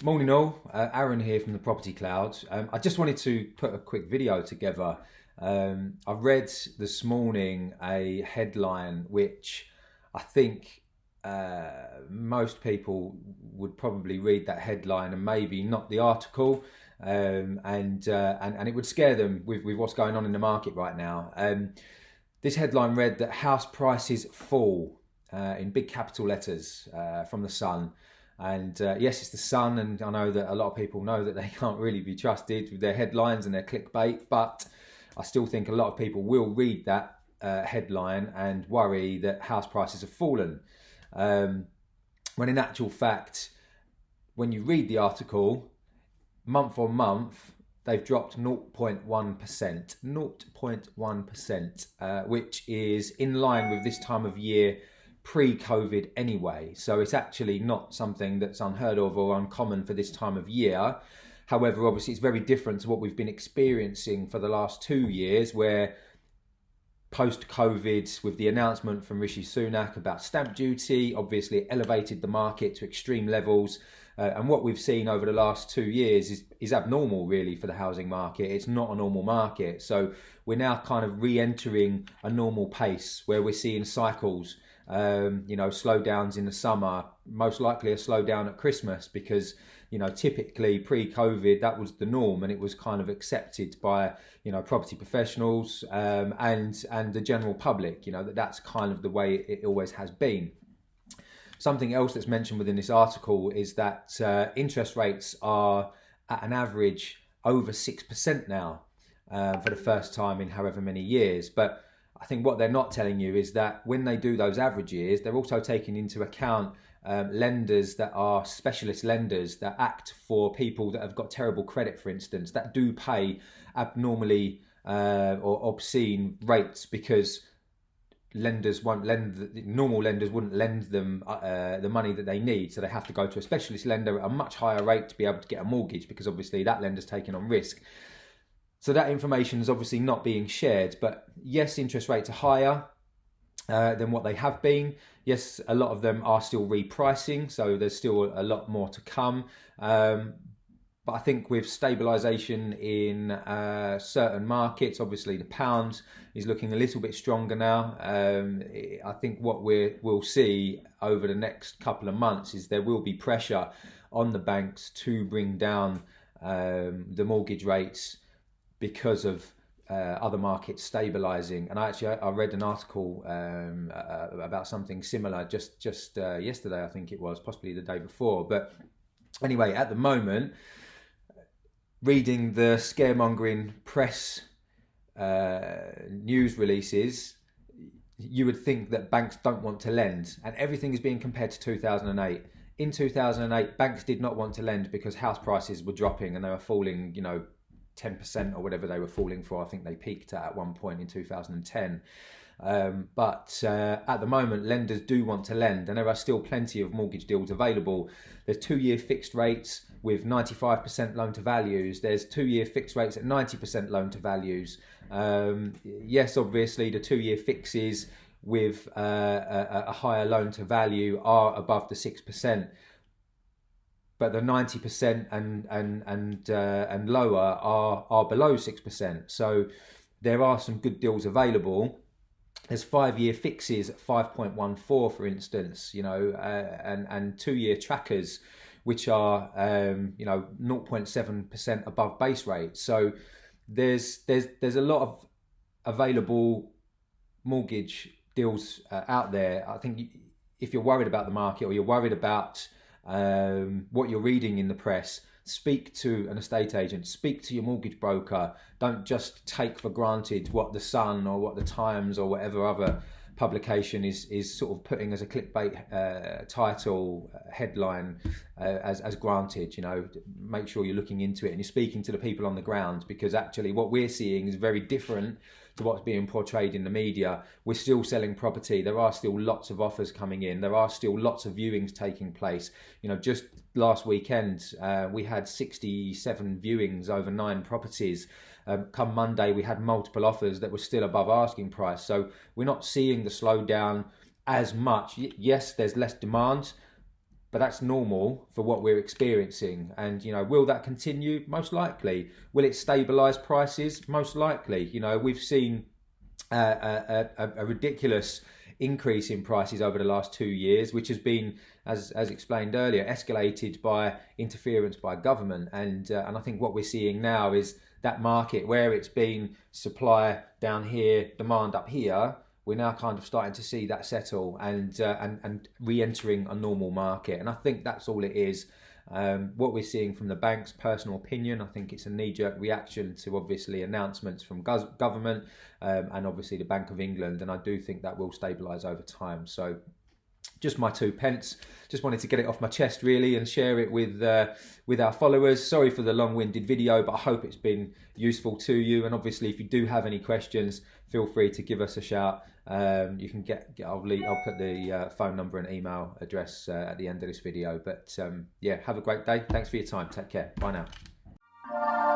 Morning all, Aaron here from the Property Cloud. I just wanted to put a quick video together. I read this morning a headline which I think most people would probably read that headline and maybe not the article, and it would scare them with what's going on in the market right now. This headline read that house prices fall in big capital letters from the Sun. And yes, it's the Sun, and I know that a lot of people know that they can't really be trusted with their headlines and their clickbait, but I still think a lot of people will read that headline and worry that house prices have fallen. When in actual fact, when you read the article, month on month, they've dropped 0.1%, 0.1%, which is in line with this time of year pre-COVID anyway. So it's actually not something that's unheard of or uncommon for this time of year. However, obviously it's very different to what we've been experiencing for the last 2 years, where post-COVID, with the announcement from Rishi Sunak about stamp duty, obviously it elevated the market to extreme levels. And what we've seen over the last 2 years is abnormal, really, for the housing market. It's not a normal market. So we're now kind of re-entering a normal pace where we're seeing cycles, slowdowns in the summer, most likely a slowdown at Christmas, because, typically pre-COVID, that was the norm and it was kind of accepted by, property professionals and the general public, that's kind of the way it always has been. Something else that's mentioned within this article is that interest rates are at an average over 6% now for the first time in however many years. But I think what they're not telling you is that when they do those averages, they're also taking into account lenders that are specialist lenders that act for people that have got terrible credit, for instance, that do pay abnormally or obscene rates because normal lenders wouldn't lend them the money that they need, so they have to go to a specialist lender at a much higher rate to be able to get a mortgage, because obviously that lender's taking on risk. So that information is obviously not being shared. But yes, interest rates are higher than what they have been. Yes, a lot of them are still repricing, so there's still a lot more to come. But I think with stabilisation in certain markets, obviously the pound is looking a little bit stronger now. I think what we'll see over the next couple of months is there will be pressure on the banks to bring down the mortgage rates because of other markets stabilising. And I read an article about something similar just yesterday, I think it was, possibly the day before. But anyway, at the moment, reading the scaremongering press news releases, you would think that banks don't want to lend, and everything is being compared to 2008. In 2008, banks did not want to lend because house prices were dropping and they were falling, 10% or whatever they were falling for. I think they peaked at one point in 2010. But at the moment, lenders do want to lend, and there are still plenty of mortgage deals available. There's 2-year fixed rates with 95% loan to values. There's 2-year fixed rates at 90% loan to values. Yes, obviously the 2-year fixes with a higher loan to value are above the 6%. But the 90% and lower are below 6%. So there are some good deals available. There's 5-year fixes at 5.14, for instance, and 2-year trackers, which are 0.7% above base rate. So there's a lot of available mortgage deals out there. I think if you're worried about the market, or you're worried about what you're reading in the press, speak to an estate agent, speak to your mortgage broker. Don't just take for granted what the Sun or what the Times or whatever other publication is sort of putting as a clickbait title headline as granted. Make sure you're looking into it and you're speaking to the people on the ground, because actually what we're seeing is very different to what's being portrayed in the media. We're still selling property. There are still lots of offers coming in. There are still lots of viewings taking place. Just last weekend, we had 67 viewings over 9 properties. Come Monday, we had multiple offers that were still above asking price. So we're not seeing the slowdown as much. Yes, there's less demand, but that's normal for what we're experiencing. And, you know, will that continue? Most likely. Will it stabilise prices? Most likely. You know, we've seen a ridiculous increase in prices over the last 2 years, which has been, as explained earlier, escalated by interference by government. And I think what we're seeing now is that market where it's been supply down here, demand up here, we're now kind of starting to see that settle and re-entering a normal market. And I think that's all it is. What we're seeing from the bank's personal opinion, I think it's a knee-jerk reaction to obviously announcements from government and obviously the Bank of England, and I do think that will stabilise over time. So just my 2 pence. Just wanted to get it off my chest really and share it with our followers. Sorry for the long-winded video, but I hope it's been useful to you. And obviously, if you do have any questions, feel free to give us a shout. You can I'll put the phone number and email address at the end of this video. But yeah, have a great day. Thanks for your time. Take care. Bye now.